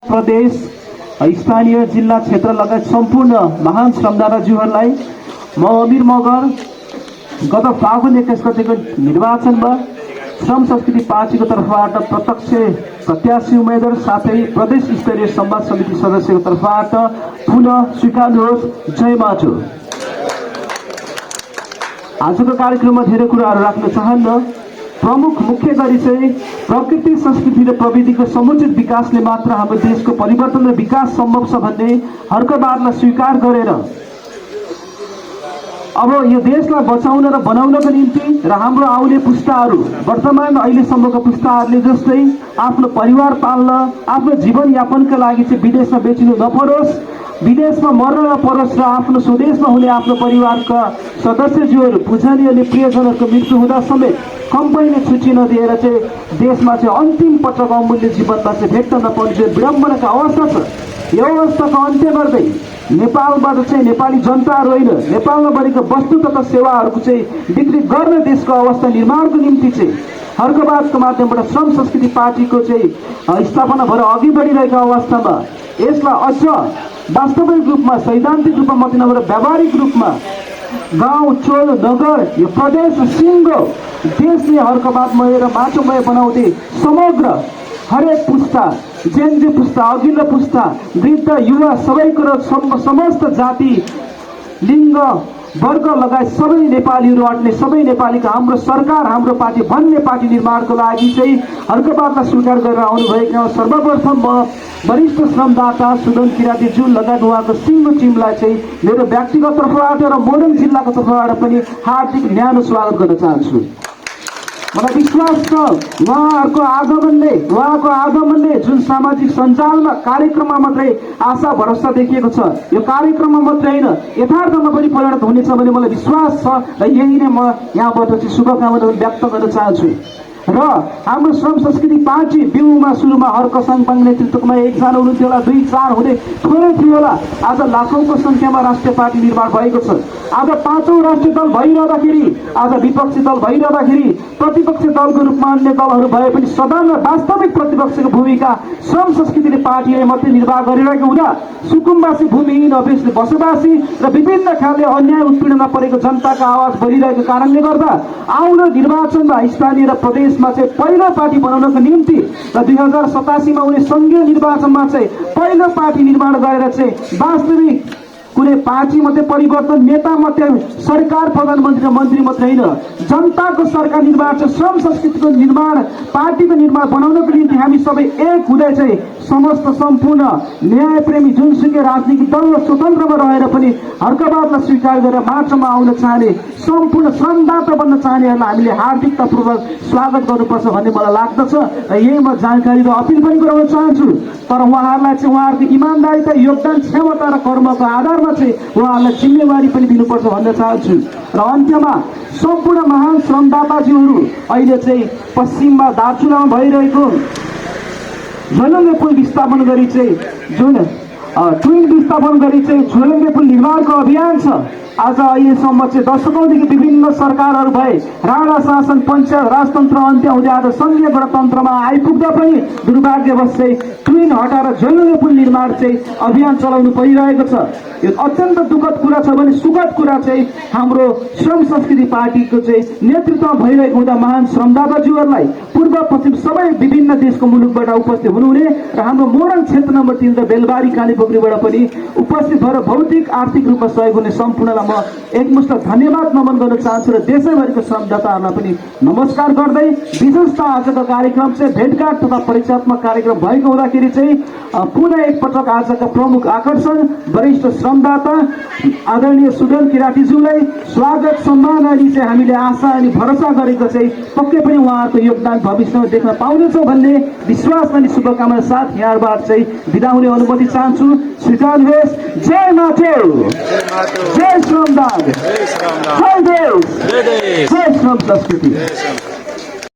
प्रदेश स्थानीय जिल्ला क्षेत्र लगायत सम्पूर्ण महान श्रमदाताज्यूहरूलाई म अमीर मगर गत फागुन 21 गतेको निर्वाचनमा श्रम संस्कृति पार्टीको तर्फबाट प्रत्यक्ष प्रत्याशी उम्मेदवार साथै प्रदेश स्तरीय संवाद समिति सदस्यको तर्फबाट पुनः स्वीकार्नुहोस्। जय माटो। आजको कार्यक्रममा धेरै कुराहरू राख्न चाहन्न। प्रमुख मुख्य गरी चाहिँ प्रकृति संस्कृति र प्रविधिको समुचित विकासले मात्र हाम्रो देशको परिवर्तन र विकास सम्भव छ भन्ने हर्कबादलाई स्वीकार गरेर अब यो देशलाई बचाउन र बनाउनको निम्ति र हाम्रो आउने पुस्ताहरू वर्तमान अहिलेसम्मको पुस्ताहरूले जस्तै आफ्नो परिवार पाल्न आफ्नो जीवनयापनका लागि चाहिँ विदेशमा बेचिनु नपरोस्, विदेशमा मर्न नपरोस् र आफ्नो स्वदेशमा हुने आफ्नो परिवारका सदस्यज्यूहरू पुजारी अनि प्रियजनहरूको मृत्यु हुँदा समेत कम्पनीले छुट्टी नदिएर चाहिँ देशमा चाहिँ अन्तिम पटक अमूल्य जीवनमा चाहिँ भेट्न नपाउने जुन विडम्बनाको अवस्था छ, यो अवस्थाको अन्त्य गर्दै नेपालबाट चाहिँ नेपाली जनताहरू होइन नेपालमा बनेको वस्तु तथा सेवाहरूको चाहिँ बिक्री गर्ने देशको अवस्था निर्माणको निम्ति चाहिँ हर्कबादको माध्यमबाट श्रम संस्कृति पार्टीको चाहिँ स्थापना भएर अघि बढिरहेको अवस्थामा यसलाई अझ वास्तविक रूपमा सैद्धान्तिक रूपमा मात्रै नभएर व्यावहारिक रूपमा गाउँ चोल नगर यो प्रदेश सिङ्गो देशले हर्कबादमय र माटोमय बनाउँदै समग्र हरेक पुस्ता जेन्जी पुस्ता अघिल्लो पुस्ता वृद्ध युवा सबैको र समस्त जाति लिङ्ग वर्ग लगायत सबै नेपालीहरू अट्ने सबै नेपालीको हाम्रो सरकार हाम्रो पार्टी भन्ने पार्टी निर्माणको लागि चाहिँ हर्कबादलाई स्वीकार गरेर आउनुभएका सर्वप्रथम म वरिष्ठ श्रमदाता सुदन किरातीज्यू लगायत उहाँको सिङ्गो टिमलाई चाहिँ मेरो व्यक्तिगत तर्फबाट र मोरङ जिल्लाको तर्फबाट पनि हार्दिक न्यानो स्वागत गर्न चाहन्छु। मलाई विश्वास छ उहाँको आगमनले जुन सामाजिक सञ्जालमा कार्यक्रममा मात्रै आशा भरोसा देखिएको छ यो कार्यक्रममा मात्रै होइन यथार्थमा पनि परिणत हुनेछ भन्ने मलाई विश्वास छ र यही नै म यहाँबाट चाहिँ शुभकामना व्यक्त गर्न चाहन्छु। र हाम्रो श्रम संस्कृति पार्टी बिउमा सुरुमा हर्कसाङपाङ नेतृत्वमा एकजना हुनुहुन्थ्यो होला, 2-4 हुँदै थोरै थियो होला, आज लाखौँको सङ्ख्यामा राष्ट्रिय पार्टी निर्माण भएको छ। आज 5औं राष्ट्रिय दल भइरहँदाखेरि आज विपक्षी दल भइरहँदाखेरि प्रतिपक्षी दलको रूपमा अन्य दलहरू भए पनि सदन र वास्तविक प्रतिपक्षको भूमिका श्रम संस्कृतिले पार्टीले मात्रै निर्वाह गरिरहेको हुँदा सुकुम्बासी भूमिहीन अभियसले बसोबासी र विभिन्न खाले अन्याय उत्पीडनमा परेको जनताको आवाज बढिरहेको कारणले गर्दा आउँदो निर्वाचनमा स्थानीय र प्रदेशमा चाहिँ पहिलो पार्टी बनाउनको निम्ति र 2087 मा हुने सङ्घीय निर्वाचनमा चाहिँ पहिलो पार्टी निर्माण गरेर चाहिँ वास्तविक कुनै पार्टी मात्रै परिवर्तन नेता मात्रै सरकार प्रधानमन्त्री र मन्त्री मात्रै होइन जनताको सरकार निर्माण चाहिँ श्रम संस्कृतिको निर्माण पार्टीको निर्माण बनाउनको निम्ति हामी सबै एक हुँदै चाहिँ समस्त सम्पूर्ण न्यायप्रेमी जुनसुकै राजनीतिक दल र स्वतन्त्रमा रहेर पनि हर्कबादलाई स्वीकार गरेर मार्चमा आउन चाहने सम्पूर्ण श्रमदाता बन्न चाहनेहरूलाई हामीले हार्दिकतापूर्वक स्वागत गर्नुपर्छ भन्ने मलाई लाग्दछ र यही म जानकारी र अपिल पनि गराउन चाहन्छु। तर उहाँहरूलाई चाहिँ उहाँहरूको इमान्दारिता योगदान क्षमता र कर्मको आधारमा चाहिँ उहाँहरूलाई जिम्मेवारी पनि दिनुपर्छ भन्न चाहन्छु। र अन्त्यमा सम्पूर्ण महान श्रमदाताज्यूहरू अहिले चाहिँ पश्चिममा दार्चुलामा भइरहेको झोलुङ्गे पुल विस्थापन गरी चाहिँ जुन ट्विन विस्थापन गरी चाहिँ झोलुङ्गे पुल निर्माणको अभियान छ आज अहिलेसम्म चाहिँ दशकौँदेखि विभिन्न सरकारहरू भए राणा शासन पञ्चायत राजतन्त्र अन्त्य हुँदै आज सङ्घीय गणतन्त्रमा आइपुग्दा पनि दुर्भाग्यवश चाहिँ ट्विन हटाएर झोलुङ्गे पुल निर्माण चाहिँ अभियान चलाउनु परिरहेको छ। यो अत्यन्त दुःखद कुरा छ भने सुखद कुरा चाहिँ हाम्रो श्रम संस्कृति पार्टीको चाहिँ नेतृत्वमा भइरहेको हुँदा महान श्रमदाताज्यूहरूलाई पूर्व पश्चिम सबै विभिन्न देशको मुलुकबाट उपस्थित हुनुहुने र हाम्रो मोरङ क्षेत्र नम्बर 3 र बेलबारी कालीपोखरीबाट पनि उपस्थित भएर भौतिक आर्थिक रूपमा सहयोग हुने सम्पूर्णलाई म एकमुष्ट धन्यवाद नमन गर्न चाहन्छु र देशैभरिको श्रमदाताहरूलाई पनि नमस्कार गर्दै विशेषतः आजको कार्यक्रम चाहिँ भेटघाट तथा परिचयात्मक कार्यक्रम भएको हुँदाखेरि चाहिँ पुनः एकपटक आजका प्रमुख आकर्षण वरिष्ठ श्रमदाता आदरणीय सुदन किरातीज्यूलाई स्वागत सम्मान अनि चाहिँ हामीले आशा अनि भरोसा गरेको चाहिँ पक्कै पनि उहाँहरूको योगदान भविष्यमा देख्न पाउनेछौँ भन्ने विश्वास अनि शुभकामना साथ यहाँबाट चाहिँ बिदा हुने अनुमति चाहन्छु। स्वीकार होस्। जय माटो, जय श्रमदान, जय देश, जय श्रम संस्कृति।